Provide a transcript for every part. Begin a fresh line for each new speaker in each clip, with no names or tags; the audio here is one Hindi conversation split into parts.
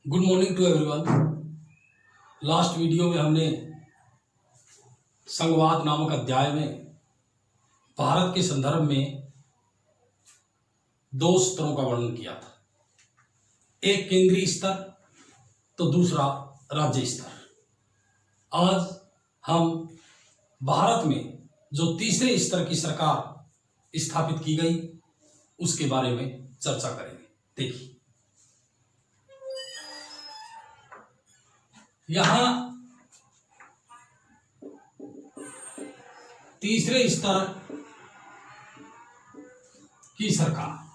Good morning to everyone. Last video में हमने संघवाद नामक अध्याय में भारत के संदर्भ में दो स्तरों का वर्णन किया था, एक केंद्रीय स्तर तो दूसरा राज्य स्तर। आज हम भारत में जो तीसरे स्तर की सरकार स्थापित की गई उसके बारे में चर्चा करेंगे। देखिए, यहां तीसरे स्तर की सरकार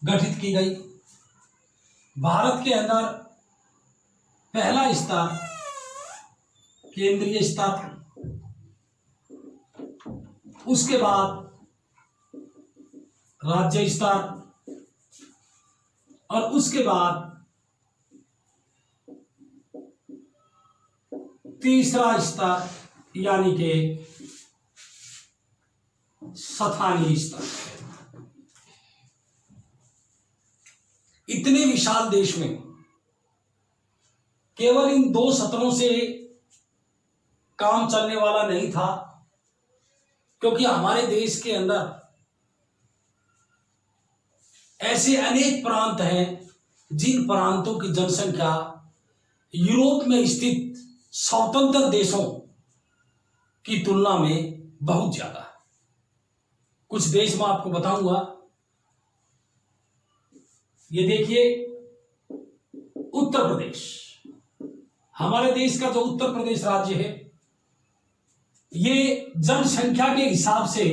गठित की गई। भारत के अंदर पहला स्तर केंद्रीय स्तर, उसके बाद राज्य स्तर और उसके बाद तीसरा स्तर यानी कि स्थानीय स्तर। इतने विशाल देश में केवल इन दो सत्रों से काम चलने वाला नहीं था, क्योंकि हमारे देश के अंदर ऐसे अनेक प्रांत हैं जिन प्रांतों की जनसंख्या यूरोप में स्थित स्वतंत्र देशों की तुलना में बहुत ज्यादा है। कुछ देश मैं आपको बताऊंगा। ये देखिए, उत्तर प्रदेश, हमारे देश का जो उत्तर प्रदेश राज्य है, ये जनसंख्या के हिसाब से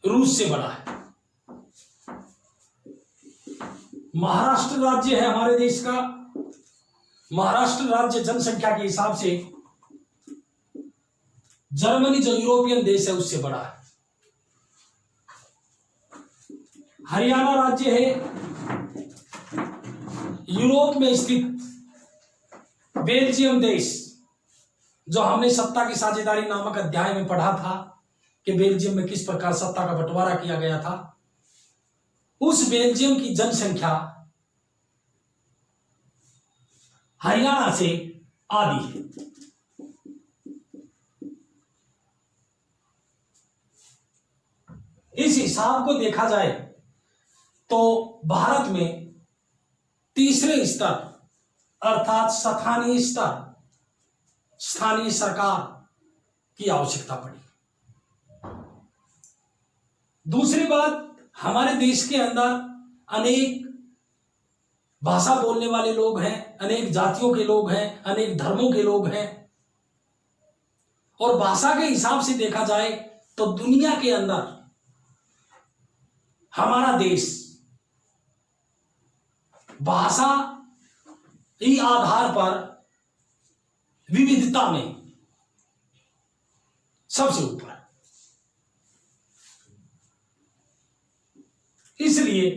रूस से बड़ा है। महाराष्ट्र राज्य है हमारे देश का, महाराष्ट्र राज्य जनसंख्या के हिसाब से जर्मनी जो यूरोपियन देश है उससे बड़ा है। हरियाणा राज्य है यूरोप में स्थित बेल्जियम देश, जो हमने सत्ता की साझेदारी नामक अध्याय में पढ़ा था कि बेल्जियम में किस प्रकार सत्ता का बंटवारा किया गया था। उस बेल्जियम की जनसंख्या हरियाणा से आधी है। इस हिसाब को देखा जाए तो भारत में तीसरे स्तर अर्थात स्थानीय स्तर, स्थानीय सरकार की आवश्यकता पड़ी। दूसरी बात, हमारे देश के अंदर अनेक भाषा बोलने वाले लोग हैं, अनेक जातियों के लोग हैं, अनेक धर्मों के लोग हैं, और भाषा के हिसाब से देखा जाए तो दुनिया के अंदर हमारा देश भाषा ही आधार पर विविधता में सबसे ऊपर है। इसलिए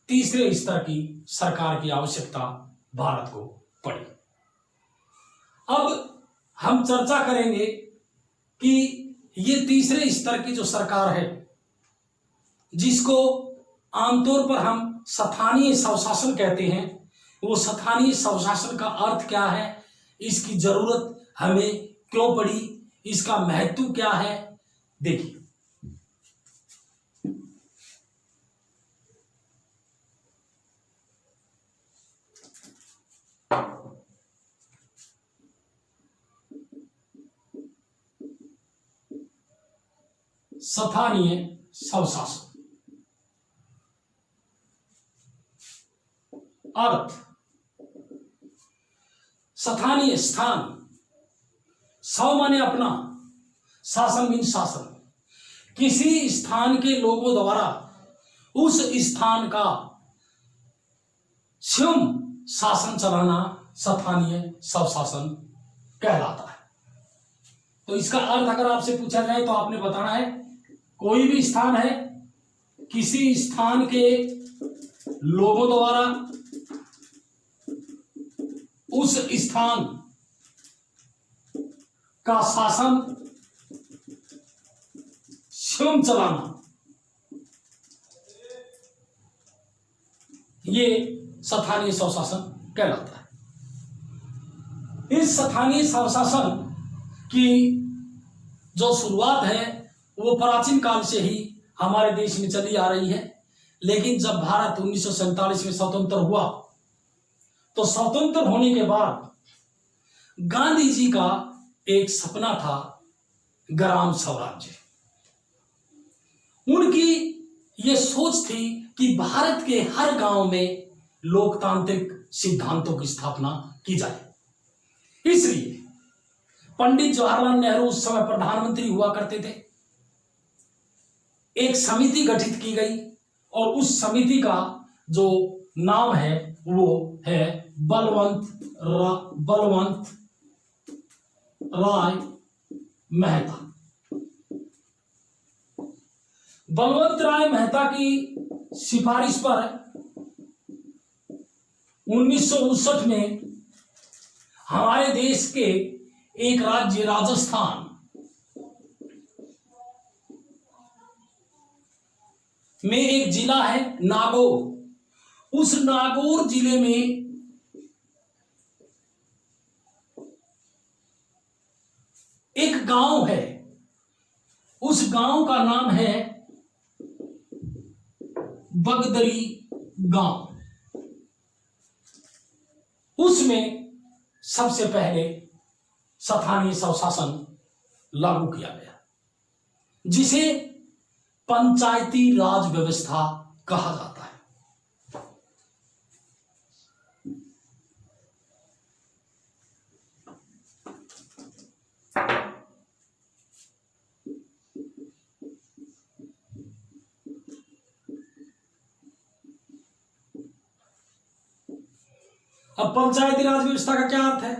तीसरे स्तर की सरकार की आवश्यकता भारत को पड़ी। अब हम चर्चा करेंगे कि ये तीसरे स्तर की जो सरकार है, जिसको आमतौर पर हम स्थानीय स्वशासन कहते हैं, वो स्थानीय स्वशासन का अर्थ क्या है, इसकी जरूरत हमें क्यों पड़ी, इसका महत्व क्या है। देखिए, स्थानीय स्वशासन अर्थ, स्थानीय स्थान, स्व माने अपना, शासन मीन शासन, किसी स्थान के लोगों द्वारा उस स्थान का स्वयं शासन चलाना स्थानीय स्वशासन कहलाता है। तो इसका अर्थ अगर आपसे पूछा जाए तो आपने बताना है, कोई भी स्थान है, किसी स्थान के लोगों द्वारा उस स्थान का शासन स्वयं चलाना ये स्थानीय स्वशासन कहलाता है। इस स्थानीय स्वशासन की जो शुरुआत है वो प्राचीन काल से ही हमारे देश में चली आ रही है, लेकिन जब भारत 1947 में स्वतंत्र हुआ तो स्वतंत्र होने के बाद गांधी जी का एक सपना था ग्राम स्वराज्य। उनकी ये सोच थी कि भारत के हर गांव में लोकतांत्रिक सिद्धांतों की स्थापना की जाए। इसलिए पंडित जवाहरलाल नेहरू उस समय प्रधानमंत्री हुआ करते थे। एक समिति गठित की गई और उस समिति का जो नाम है वो है बलवंत राय मेहता। बलवंत राय मेहता की सिफारिश पर 1959 में हमारे देश के एक राज्य राजस्थान में एक जिला है नागौर। उस नागौर जिले में एक गांव है, उस गांव का नाम है बगदरी गांव। उसमें सबसे पहले स्थानीय स्वशासन लागू किया गया, जिसे पंचायती राज व्यवस्था कहा जाता है। अब पंचायती राज व्यवस्था का क्या अर्थ है?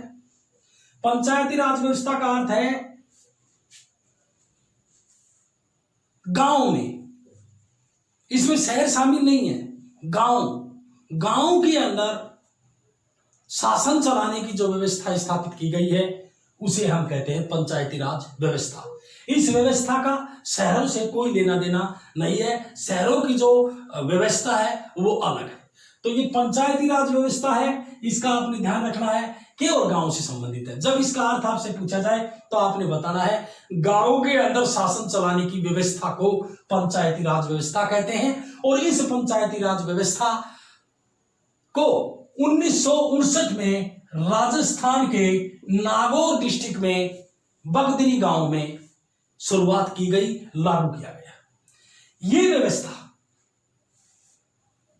पंचायती राज व्यवस्था का अर्थ है गांव में, इसमें शहर शामिल नहीं है, गांव के अंदर शासन चलाने की जो व्यवस्था स्थापित की गई है उसे हम कहते हैं पंचायती राज व्यवस्था। इस व्यवस्था का शहरों से कोई लेना देना नहीं है, शहरों की जो व्यवस्था है वो अलग है। तो ये पंचायती राज व्यवस्था है, इसका आपने ध्यान रखना है केवल गांव से संबंधित है। जब इसका अर्थ आपसे पूछा जाए तो आपने बताना है गांव के अंदर शासन चलाने की व्यवस्था को पंचायती राज व्यवस्था कहते हैं। और इस पंचायती राज व्यवस्था को 1959 में राजस्थान के नागौर डिस्ट्रिक्ट में बगदरी गांव में शुरुआत की गई, लागू किया गया। यह व्यवस्था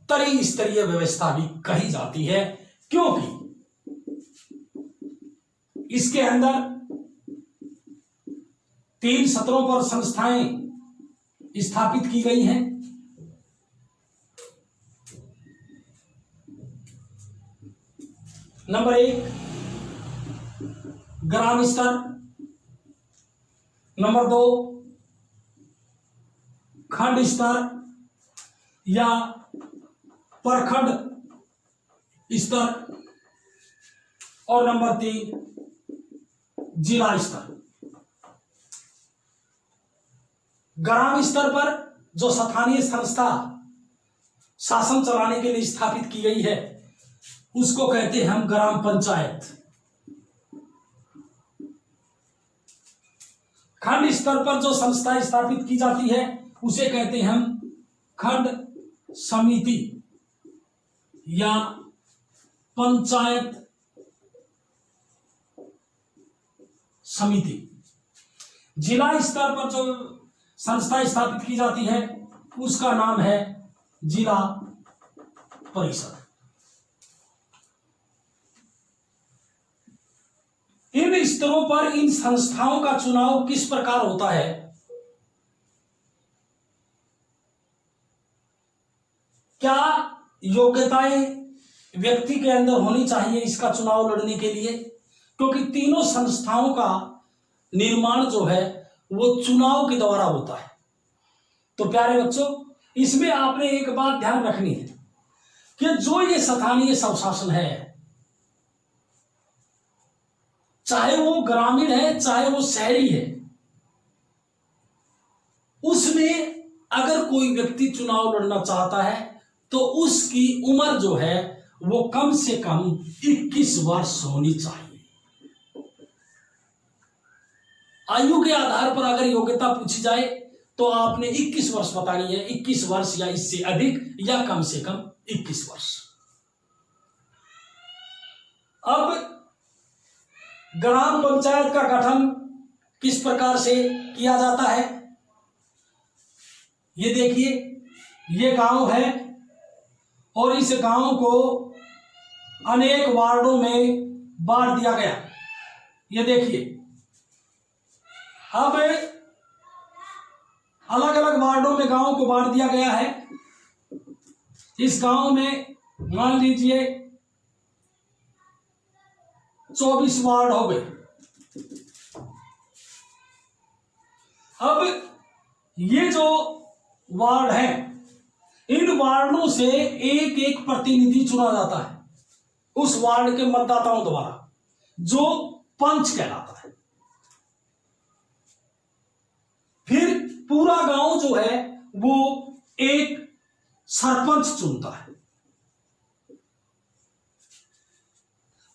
त्रिस्तरीय व्यवस्था भी कही जाती है, क्योंकि इसके अंदर 3 सत्रों पर संस्थाएं स्थापित की गई हैं। नंबर 1 ग्राम स्तर, नंबर 2 खंड स्तर या प्रखंड स्तर, और नंबर 3 जिला स्तर। ग्राम स्तर पर जो स्थानीय संस्था शासन चलाने के लिए स्थापित की गई है उसको कहते हैं हम ग्राम पंचायत। खंड स्तर पर जो संस्था स्थापित की जाती है उसे कहते हैं हम खंड समिति या पंचायत समिति। जिला स्तर पर जो संस्था स्थापित की जाती है उसका नाम है जिला परिषद। इन स्तरों पर इन संस्थाओं का चुनाव किस प्रकार होता है? क्या योग्यताएं व्यक्ति के अंदर होनी चाहिए इसका चुनाव लड़ने के लिए? क्योंकि तीनों संस्थाओं का निर्माण जो है वो चुनाव के द्वारा होता है। तो प्यारे बच्चों, इसमें आपने एक बात ध्यान रखनी है कि जो ये स्थानीय स्वशासन है, चाहे वो ग्रामीण है चाहे वो शहरी है, उसमें अगर कोई व्यक्ति चुनाव लड़ना चाहता है तो उसकी उम्र जो है वो कम से कम 21 वर्ष होनी चाहिए। आयु के आधार पर अगर योग्यता पूछी जाए तो आपने 21 वर्ष बतानी है, 21 वर्ष या इससे अधिक या कम से कम 21 वर्ष। अब ग्राम पंचायत का गठन किस प्रकार से किया जाता है, ये देखिए, ये गांव है और इस गांव को अनेक वार्डों में बांट दिया गया। ये देखिए, अब अलग अलग वार्डों में गांव को बांट दिया गया है। इस गांव में मान लीजिए 24 वार्ड हो गए। अब ये जो वार्ड है, इन वार्डों से एक एक प्रतिनिधि चुना जाता है उस वार्ड के मतदाताओं द्वारा, जो पंच कहलाता है। फिर पूरा गांव जो है वो एक सरपंच चुनता है।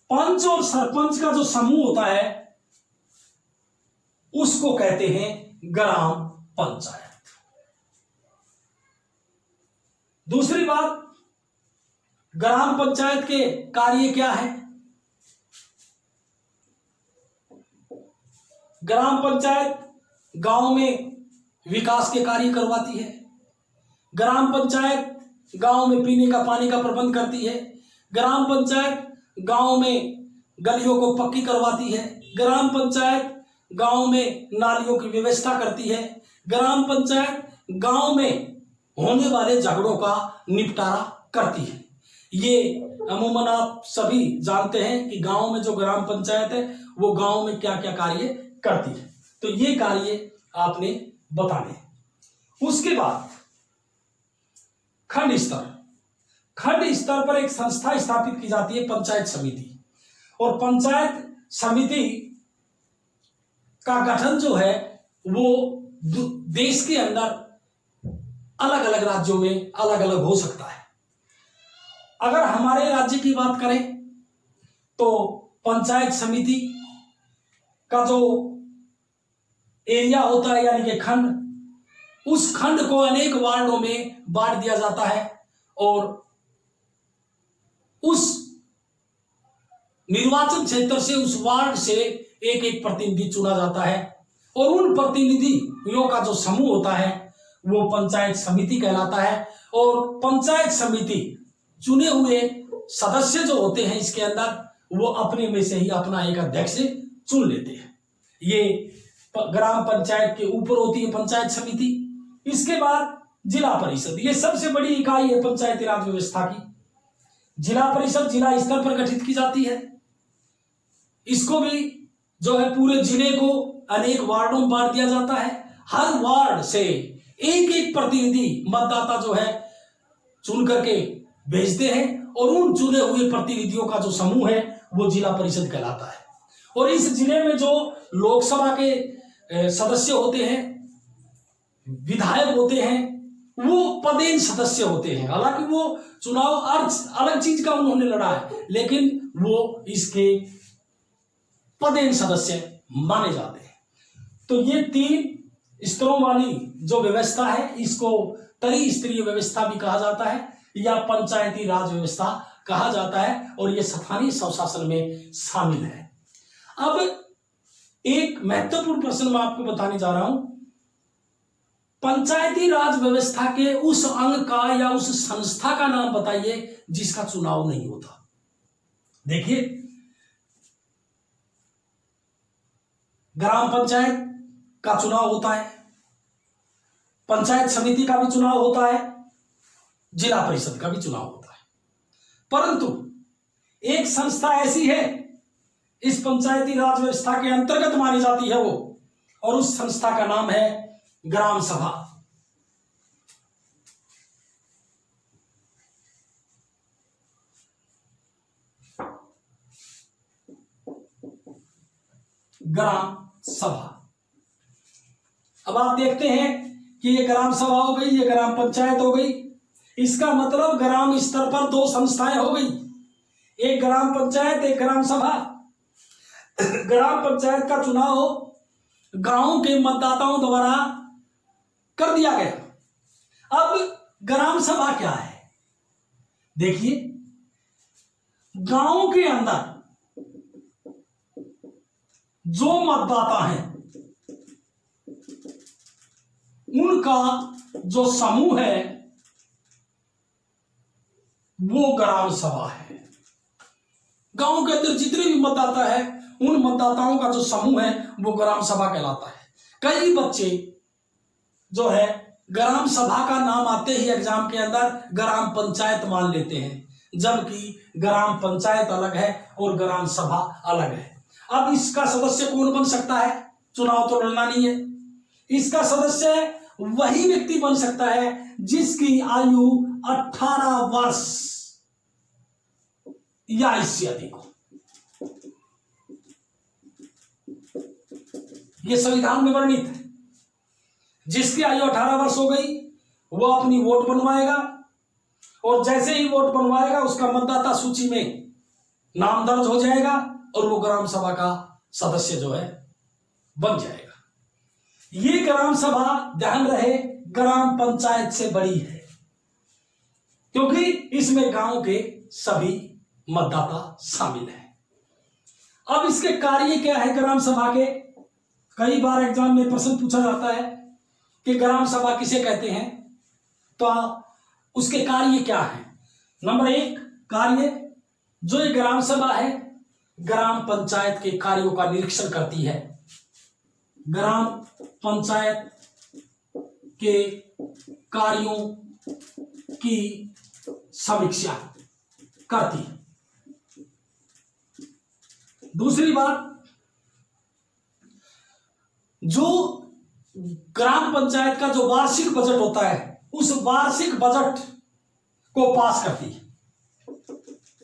पंच और सरपंच का जो समूह होता है उसको कहते हैं ग्राम पंचायत। दूसरी बात, ग्राम पंचायत के कार्य क्या है? ग्राम पंचायत गांव में विकास के कार्य करवाती है। ग्राम पंचायत गांव में पीने का पानी का प्रबंध करती है। ग्राम पंचायत गांव में गलियों को पक्की करवाती है। ग्राम पंचायत गांव में नालियों की व्यवस्था करती है। ग्राम पंचायत गांव में होने वाले झगड़ों का निपटारा करती है। ये अमूमन आप सभी जानते हैं कि गांव में जो ग्राम पंचायत है वो गांव में क्या क्या कार्य करती है, तो ये कार्य आपने बताने। उसके बाद खंड स्तर पर एक संस्था स्थापित की जाती है, पंचायत समिति। और पंचायत समिति का गठन जो है वो देश के अंदर अलग अलग राज्यों में अलग अलग हो सकता है। अगर हमारे राज्य की बात करें तो पंचायत समिति का जो एरिया होता है यानी कि खंड, उस खंड को अनेक वार्डों में बांट दिया जाता है और उस निर्वाचन क्षेत्र से, उस वार्ड से एक एक प्रतिनिधि चुना जाता है और उन प्रतिनिधियों का जो समूह होता है वो पंचायत समिति कहलाता है। और पंचायत समिति चुने हुए सदस्य जो होते हैं इसके अंदर, वो अपने में से ही अपना एक अध्यक्ष चुन लेते हैं। ये ग्राम पंचायत के ऊपर होती है पंचायत समिति। इसके बाद जिला परिषद, ये सबसे बड़ी इकाई है पंचायती राज व्यवस्था की। जिला परिषद जिला स्तर पर गठित की जाती है। इसको भी जो है पूरे जिले को अनेक वार्डों में बांट दिया जाता है। हर वार्ड से एक एक प्रतिनिधि मतदाता जो है चुन करके भेजते हैं और उन चुने हुए प्रतिनिधियों का जो समूह है वो जिला परिषद कहलाता है। और इस जिले में जो लोकसभा के सदस्य होते हैं, विधायक होते हैं, वो पदेन सदस्य होते हैं। हालांकि वो चुनाव अलग चीज का उन्होंने लड़ा है, लेकिन वो इसके पदेन सदस्य माने जाते हैं। तो ये 3 स्तरों वाली जो व्यवस्था है इसको त्रिस्तरीय व्यवस्था भी कहा जाता है या पंचायती राज व्यवस्था कहा जाता है और ये स्थानीय स्वशासन में शामिल है। अब एक महत्वपूर्ण प्रश्न मैं आपको बताने जा रहा हूं, पंचायती राज व्यवस्था के उस अंग का या उस संस्था का नाम बताइए जिसका चुनाव नहीं होता। देखिए, ग्राम पंचायत का चुनाव होता है, पंचायत समिति का भी चुनाव होता है, जिला परिषद का भी चुनाव होता है, परंतु एक संस्था ऐसी है इस पंचायती राज व्यवस्था के अंतर्गत मानी जाती है वो, और उस संस्था का नाम है ग्राम सभा। ग्राम सभा। अब आप देखते हैं कि ये ग्राम सभा हो गई, ये ग्राम पंचायत हो गई, इसका मतलब ग्राम स्तर पर दो संस्थाएं हो गई, एक ग्राम पंचायत, एक ग्राम सभा। ग्राम पंचायत का चुनाव गांव के मतदाताओं द्वारा कर दिया गया। अब ग्राम सभा क्या है? देखिए, गांव के अंदर जो मतदाता हैं उनका जो समूह है वो ग्राम सभा है। गांव के अंदर जितने भी मतदाता है उन मतदाताओं का जो समूह है वो ग्राम सभा कहलाता है। कई बच्चे जो है ग्राम सभा का नाम आते ही एग्जाम के अंदर ग्राम पंचायत मान लेते हैं, जबकि ग्राम पंचायत अलग है और ग्राम सभा अलग है। अब इसका सदस्य कौन बन सकता है? चुनाव तो लड़ना नहीं है। इसका सदस्य वही व्यक्ति बन सकता है जिसकी आयु 18 वर्ष या इससे अधिक हो। यह संविधान में वर्णित है। जिसकी आयु 18 वर्ष हो गई वो अपनी वोट बनवाएगा और जैसे ही वोट बनवाएगा उसका मतदाता सूची में नाम दर्ज हो जाएगा और वो ग्राम सभा का सदस्य जो है बन जाएगा। ये ग्राम सभा, ध्यान रहे, ग्राम पंचायत से बड़ी है क्योंकि इसमें गांव के सभी मतदाता शामिल हैं। अब इसके कार्य क्या है ग्राम सभा के? कई बार एग्जाम में प्रश्न पूछा जाता है कि ग्राम सभा किसे कहते हैं, तो उसके कार्य क्या है? नंबर 1 कार्य, जो ये ग्राम सभा है ग्राम पंचायत के कार्यों का निरीक्षण करती है। ग्राम पंचायत के कार्यों की समीक्षा करती है। दूसरी बात, जो ग्राम पंचायत का जो वार्षिक बजट होता है उस वार्षिक बजट को पास करती है।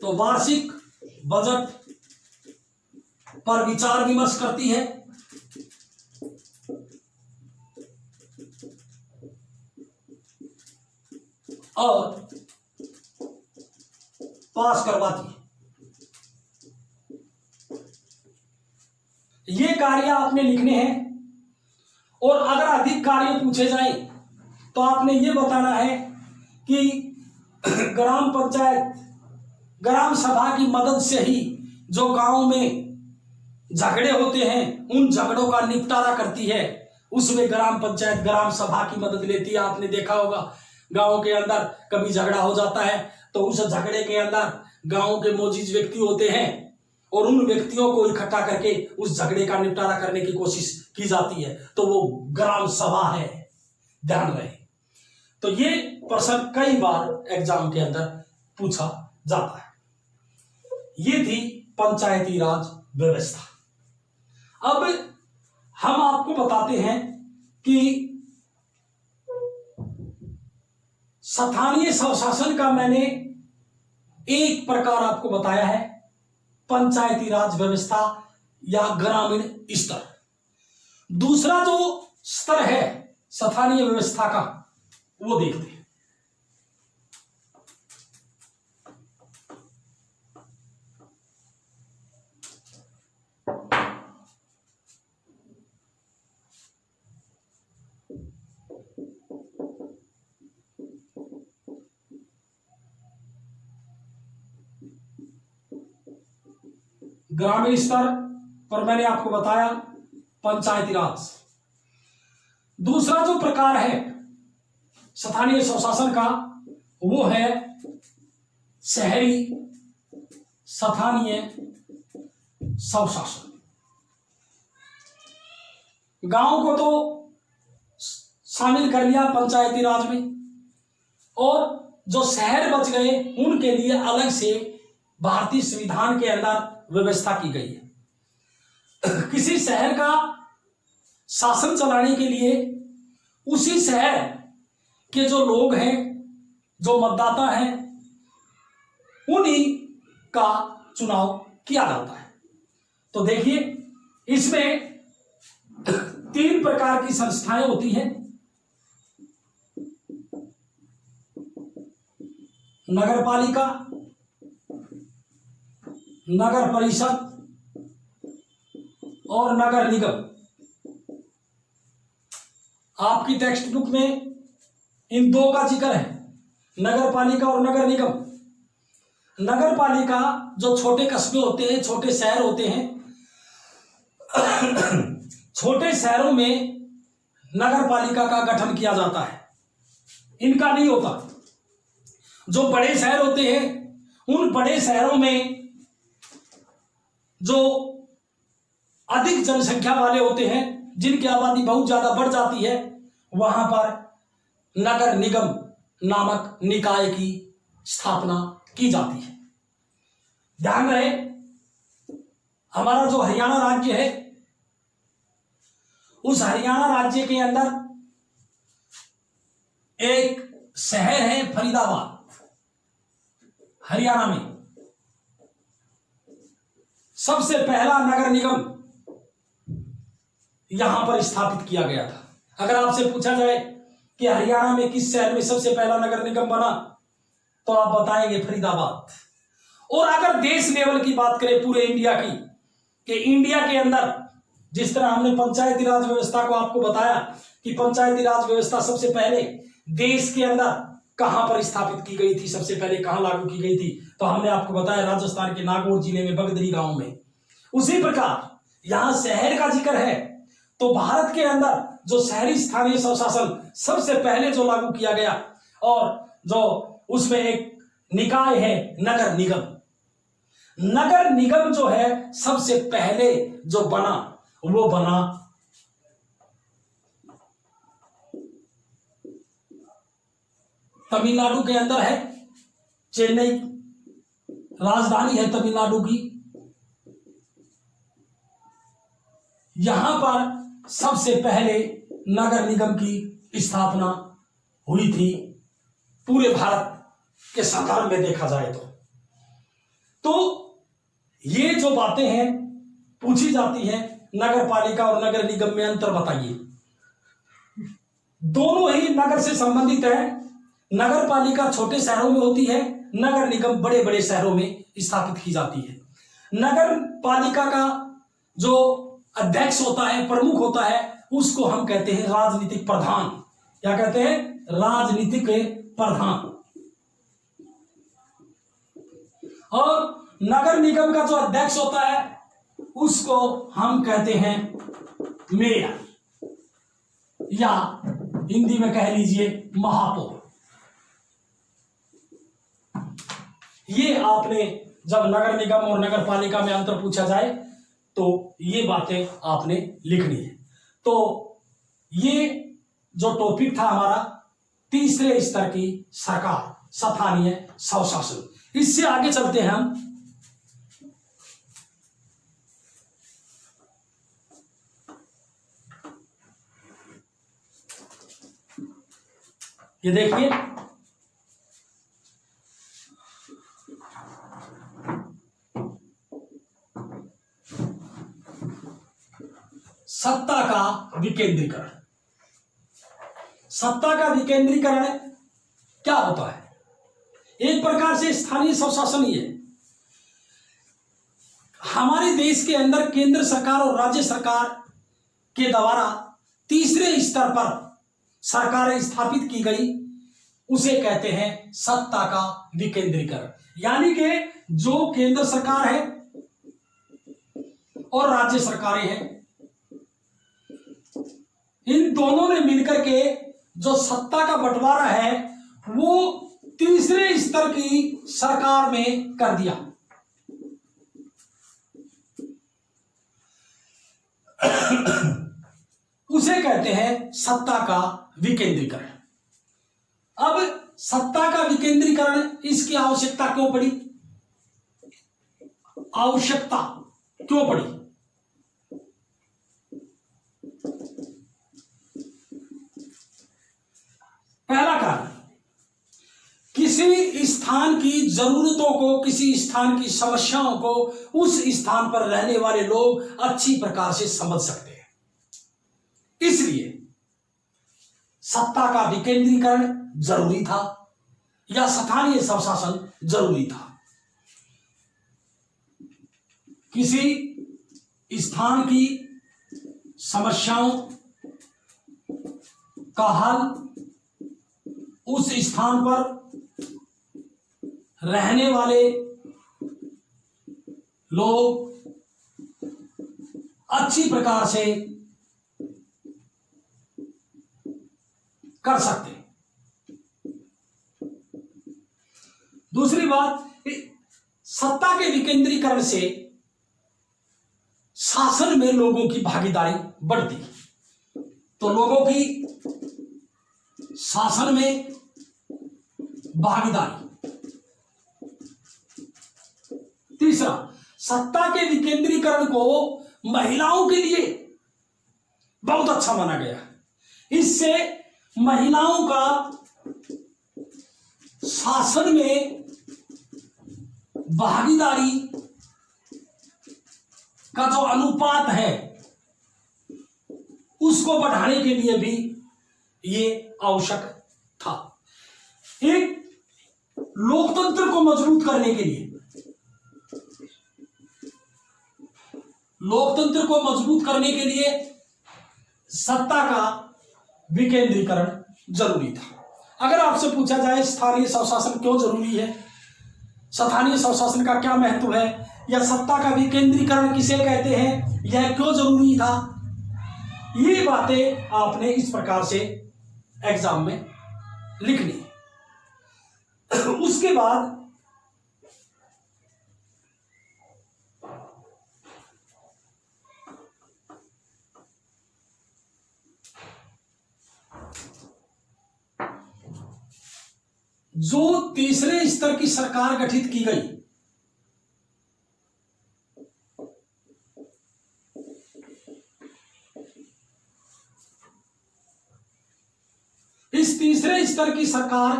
तो वार्षिक बजट पर विचार विमर्श करती है और पास करवाती है। ये कार्य आपने लिखने हैं और अगर अधिक कार्य पूछे जाएं तो आपने ये बताना है कि ग्राम पंचायत ग्राम सभा की मदद से ही जो गांव में झगड़े होते हैं उन झगड़ों का निपटारा करती है। उसमें ग्राम पंचायत ग्राम सभा की मदद लेती है। आपने देखा होगा गांव के अंदर कभी झगड़ा हो जाता है तो उस झगड़े के अंदर गांव के मौजूद व्यक्ति होते हैं और उन व्यक्तियों को इकट्ठा करके उस झगड़े का निपटारा करने की कोशिश की जाती है, तो वो ग्राम सभा है, ध्यान रहे। तो ये प्रश्न कई बार एग्जाम के अंदर पूछा जाता है। ये थी पंचायती राज व्यवस्था। अब हम आपको बताते हैं कि स्थानीय स्वशासन का मैंने एक प्रकार आपको बताया है, पंचायती राज व्यवस्था या ग्रामीण स्तर। दूसरा जो स्तर है स्थानीय व्यवस्था का वो देखते हैं। ग्रामीण स्तर पर मैंने आपको बताया पंचायती राज। दूसरा जो प्रकार है स्थानीय स्वशासन का वो है शहरी स्थानीय स्वशासन। गांव को तो शामिल कर लिया पंचायती राज में और जो शहर बच गए उनके लिए अलग से भारतीय संविधान के अंदर व्यवस्था की गई है। किसी शहर का शासन चलाने के लिए उसी शहर के जो लोग हैं, जो मतदाता हैं, उन्हीं का चुनाव किया जाता है। तो देखिए, इसमें 3 प्रकार की संस्थाएं होती हैं। नगर पालिका, नगर परिषद और नगर निगम। आपकी टेक्स्ट बुक में इन दो का जिक्र है, नगर पालिका और नगर निगम। नगर पालिका जो छोटे कस्बे होते हैं, छोटे शहर होते हैं, छोटे शहरों में नगर पालिका का गठन किया जाता है, इनका नहीं होता। जो बड़े शहर होते हैं, उन बड़े शहरों में जो अधिक जनसंख्या वाले होते हैं, जिनकी आबादी बहुत ज्यादा बढ़ जाती है, वहां पर नगर निगम नामक निकाय की स्थापना की जाती है। ध्यान रहे, हमारा जो हरियाणा राज्य है, उस हरियाणा राज्य के अंदर एक शहर है फरीदाबाद, हरियाणा में। सबसे पहला नगर निगम यहां पर स्थापित किया गया था। अगर आपसे पूछा जाए कि हरियाणा में किस शहर में सबसे पहला नगर निगम बना, तो आप बताएंगे फरीदाबाद। और अगर देश लेवल की बात करें पूरे इंडिया की, कि इंडिया के अंदर जिस तरह हमने पंचायती राज व्यवस्था को आपको बताया कि पंचायती राज व्यवस्था सबसे पहले देश के अंदर कहां पर स्थापित की गई थी, सबसे पहले कहां लागू की गई थी, तो हमने आपको बताया राजस्थान के नागौर जिले में बगदरी गांव में। उसी प्रकार यहां शहर का जिक्र है, तो भारत के अंदर जो शहरी स्थानीय स्वशासन सबसे पहले जो लागू किया गया, और जो उसमें एक निकाय है नगर निगम। नगर निगम जो है सबसे पहले जो बना, वो बना तमिलनाडु के अंदर है, चेन्नई राजधानी है तमिलनाडु की। यहां पर सबसे पहले नगर निगम की स्थापना हुई थी पूरे भारत के संदर्भ में देखा जाए तो ये जो बातें हैं पूछी जाती हैं, नगर पालिका और नगर निगम में अंतर बताइए। दोनों ही नगर से संबंधित है। नगर पालिका छोटे शहरों में होती है, नगर निगम बड़े बड़े शहरों में स्थापित की जाती है। नगर पालिका का जो अध्यक्ष होता है, प्रमुख होता है, उसको हम कहते हैं राजनीतिक प्रधान। क्या कहते हैं? राजनीतिक प्रधान। और नगर निगम का जो अध्यक्ष होता है, उसको हम कहते हैं मेयर, या हिंदी में कह लीजिए महापौर। ये आपने जब नगर निगम और नगर पालिका में अंतर पूछा जाए तो ये बातें आपने लिखनी है। तो ये जो टॉपिक था हमारा तीसरे स्तर की सरकार, स्थानीय स्वशासन। इससे आगे चलते हैं हम। ये देखिए, सत्ता का विकेंद्रीकरण। सत्ता का विकेंद्रीकरण क्या होता है? एक प्रकार से स्थानीय स्वशासन ही है। हमारे देश के अंदर केंद्र सरकार और राज्य सरकार के द्वारा तीसरे स्तर पर सरकारें स्थापित की गई, उसे कहते हैं सत्ता का विकेंद्रीकरण। यानी कि जो केंद्र सरकार है और राज्य सरकारें हैं, इन दोनों ने मिलकर के जो सत्ता का बंटवारा है वो तीसरे स्तर की सरकार में कर दिया। उसे कहते हैं सत्ता का विकेंद्रीकरण। अब सत्ता का विकेंद्रीकरण, इसकी आवश्यकता क्यों पड़ी? आवश्यकता क्यों पड़ी? पहला कारण, किसी स्थान की जरूरतों को, किसी स्थान की समस्याओं को उस स्थान पर रहने वाले लोग अच्छी प्रकार से समझ सकते हैं, इसलिए सत्ता का विकेंद्रीकरण जरूरी था। या स्थानीय स्वशासन जरूरी था। किसी स्थान की समस्याओं का हल उस स्थान पर रहने वाले लोग अच्छी प्रकार से कर सकते हैं। दूसरी बात, सत्ता के विकेंद्रीकरण से शासन में लोगों की भागीदारी बढ़ती है, तो लोगों की शासन में भागीदारी। तीसरा, सत्ता के विकेंद्रीकरण को महिलाओं के लिए बहुत अच्छा माना गया। इससे महिलाओं का शासन में भागीदारी का जो अनुपात है उसको बढ़ाने के लिए भी ये आवश्यक था। एक लोकतंत्र को मजबूत करने के लिए, लोकतंत्र को मजबूत करने के लिए सत्ता का विकेंद्रीकरण जरूरी था। अगर आपसे पूछा जाए स्थानीय स्वशासन क्यों जरूरी है, स्थानीय स्वशासन का क्या महत्व है, या सत्ता का विकेंद्रीकरण किसे कहते हैं, यह क्यों जरूरी था, ये बातें आपने इस प्रकार से एग्जाम में लिखनी है। उसके बाद जो तीसरे स्तर की सरकार गठित की गई, इस तीसरे स्तर की सरकार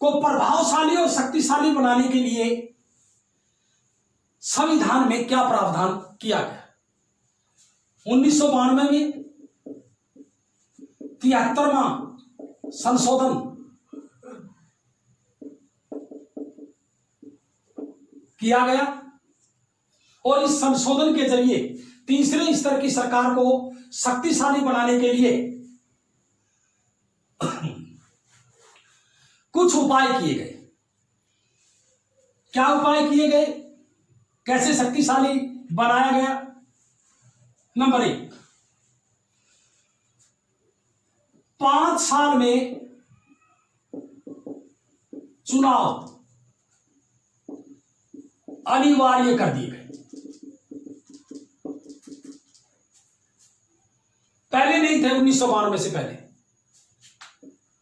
को प्रभावशाली और शक्तिशाली बनाने के लिए संविधान में क्या प्रावधान किया गया। 1992 में 73वां संशोधन किया गया और इस संशोधन के जरिए तीसरे स्तर की सरकार को शक्तिशाली बनाने के लिए कुछ उपाय किए गए। क्या उपाय किए गए, कैसे शक्तिशाली बनाया गया? नंबर 1, 5 साल में चुनाव अनिवार्य कर दिए गए। पहले नहीं थे, 1992 से पहले।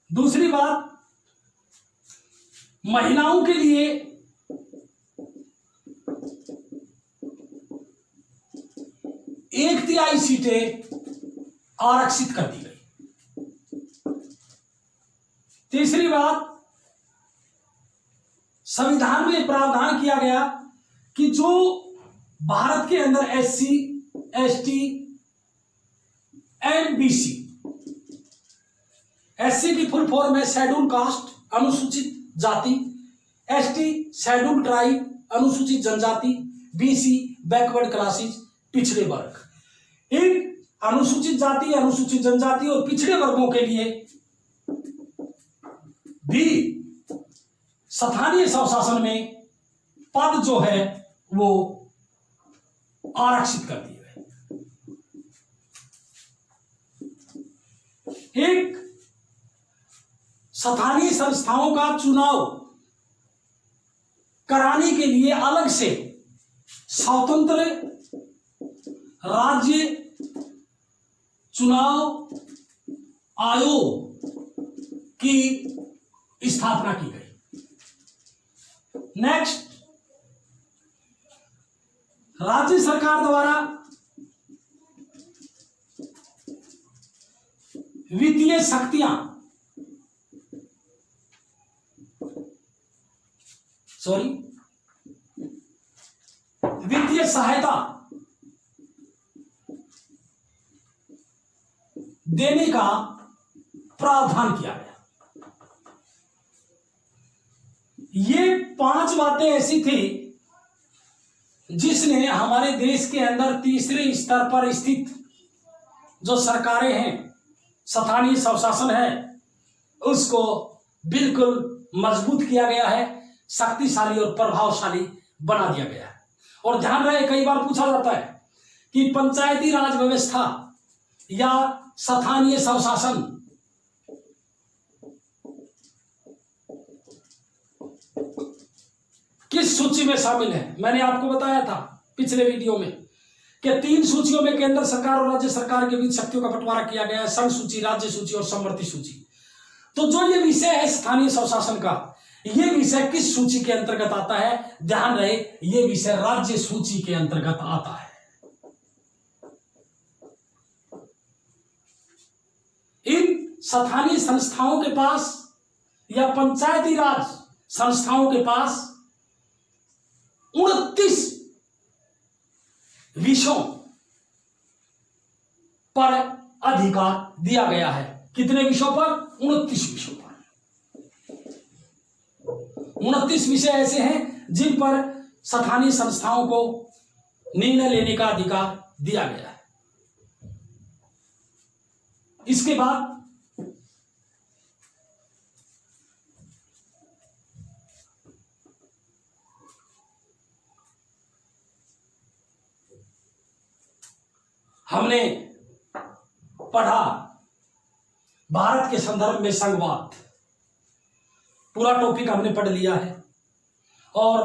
दूसरी बात, महिलाओं के लिए 1/3 सीटें आरक्षित कर दी गई। तीसरी बात, संविधान में प्रावधान किया गया कि जो भारत के अंदर SC, ST and BC, SC की फुल फॉर्म है शेड्यूल कास्ट, अनुसूचित जाति, ST शेड्यूल ट्राइब, अनुसूचित जनजाति, BC बैकवर्ड क्लासेस, पिछड़े वर्ग। इन अनुसूचित जाति, अनुसूचित जनजाति और पिछड़े वर्गों के लिए भी स्थानीय स्वशासन में पद जो है वो आरक्षित कर दिए गए। एक स्थानीय संस्थाओं का चुनाव कराने के लिए अलग से स्वतंत्र राज्य चुनाव आयोग की स्थापना की गई। नेक्स्ट, राज्य सरकार द्वारा वित्तीय शक्तियां, वित्तीय सहायता देने का प्रावधान किया गया। ये 5 बातें ऐसी थी जिसने हमारे देश के अंदर तीसरे स्तर पर स्थित जो सरकारें हैं, स्थानीय स्वशासन है, उसको बिल्कुल मजबूत किया गया है, शक्तिशाली और प्रभावशाली बना दिया गया है। और ध्यान रहे, कई बार पूछा जाता है कि पंचायती राज व्यवस्था या स्थानीय स्वशासन किस सूची में शामिल है। मैंने आपको बताया था पिछले वीडियो में कि 3 सूचियों में केंद्र सरकार और राज्य सरकार के बीच शक्तियों का बंटवारा किया गया है, संघ सूची, राज्य सूची और समवर्ती सूची। तो जो ये विषय है स्थानीय स्वशासन का, ये विषय किस सूची के अंतर्गत आता है? ध्यान रहे, ये विषय राज्य सूची के अंतर्गत आता है। इन स्थानीय संस्थाओं के पास या पंचायती राज संस्थाओं के पास 29 विषयों पर अधिकार दिया गया है। कितने विषयों पर? 29 विषयों पर। 29 विषय ऐसे हैं जिन पर स्थानीय संस्थाओं को निर्णय लेने का अधिकार दिया गया है। इसके बाद हमने पढ़ा भारत के संदर्भ में संघवाद, पूरा टॉपिक हमने पढ़ लिया है। और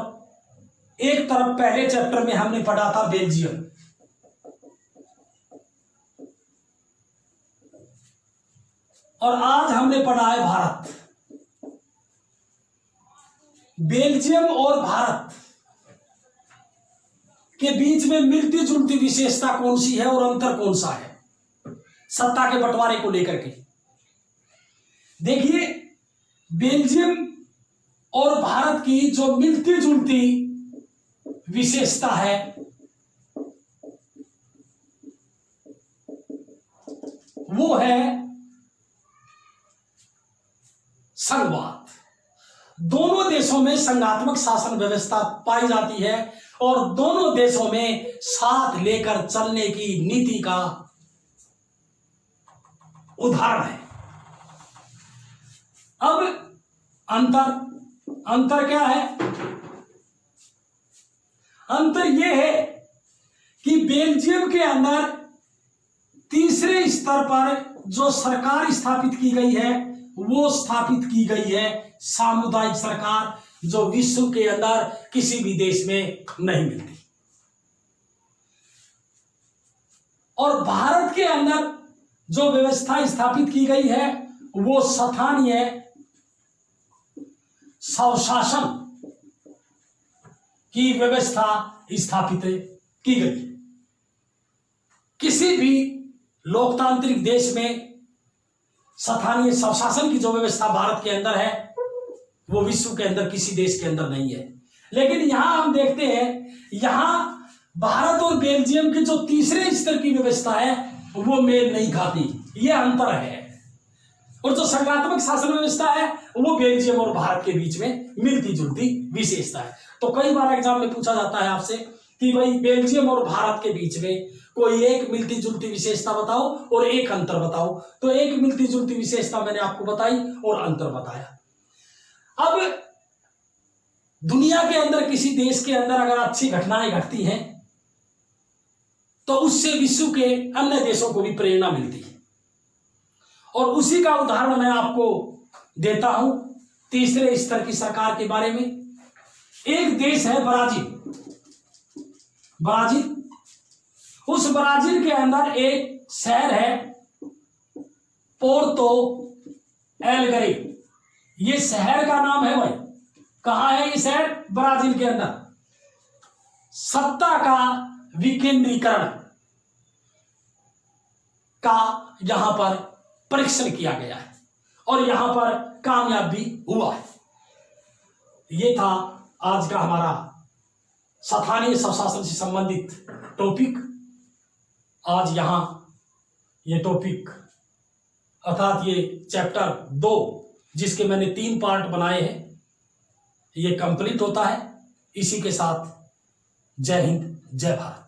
एक तरफ पहले चैप्टर में हमने पढ़ा था बेल्जियम, और आज हमने पढ़ा है भारत। बेल्जियम और भारत के बीच में मिलती जुलती विशेषता कौन सी है और अंतर कौन सा है सत्ता के बंटवारे को लेकर के? देखिए, बेल्जियम और भारत की जो मिलती जुलती विशेषता है वो है संघवाद। दोनों देशों में संघात्मक शासन व्यवस्था पाई जाती है और दोनों देशों में साथ लेकर चलने की नीति का उदाहरण है। अब अंतर क्या है? अंतर यह है कि बेल्जियम के अंदर तीसरे स्तर पर जो सरकार स्थापित की गई है वो स्थापित की गई है सामुदायिक सरकार, जो विश्व के अंदर किसी भी देश में नहीं मिलती। और भारत के अंदर जो व्यवस्था स्थापित की गई है वो स्थानीय स्वशासन की व्यवस्था स्थापित की गई। किसी भी लोकतांत्रिक देश में स्थानीय स्वशासन की जो व्यवस्था भारत के अंदर है वो विश्व के अंदर किसी देश के अंदर नहीं है। लेकिन यहां हम देखते हैं, यहां भारत और बेल्जियम की जो तीसरे स्तर की व्यवस्था है वो मेल नहीं खाती, ये अंतर है। और जो संघात्मक शासन व्यवस्था है वो बेल्जियम और भारत के बीच में मिलती जुलती विशेषता है। तो कई बार एग्जाम में पूछा जाता है आपसे कि भाई बेल्जियम और भारत के बीच में कोई एक मिलती जुलती विशेषता बताओ और एक अंतर बताओ। तो एक मिलती जुलती विशेषता मैंने आपको बताई और अंतर बताया। अब दुनिया के अंदर किसी देश के अंदर अगर अच्छी घटनाएं घटती हैं तो उससे विश्व के अन्य देशों को भी प्रेरणा मिलती है। और उसी का उदाहरण मैं आपको देता हूं तीसरे स्तर की सरकार के बारे में। एक देश है ब्राजील। उस ब्राजील के अंदर एक शहर है पोर्तो एलेग्रे। ये शहर का नाम है भाई। कहां है ये शहर? ब्राजील के अंदर। सत्ता का विकेंद्रीकरण का यहां पर परीक्षण किया गया है और यहां पर कामयाब भी हुआ है। ये था आज का हमारा स्थानीय स्वशासन से संबंधित टॉपिक। आज यहां ये टॉपिक अर्थात ये चैप्टर 2 जिसके मैंने 3 पार्ट बनाए हैं, ये कंप्लीट होता है। इसी के साथ जय हिंद, जय भारत।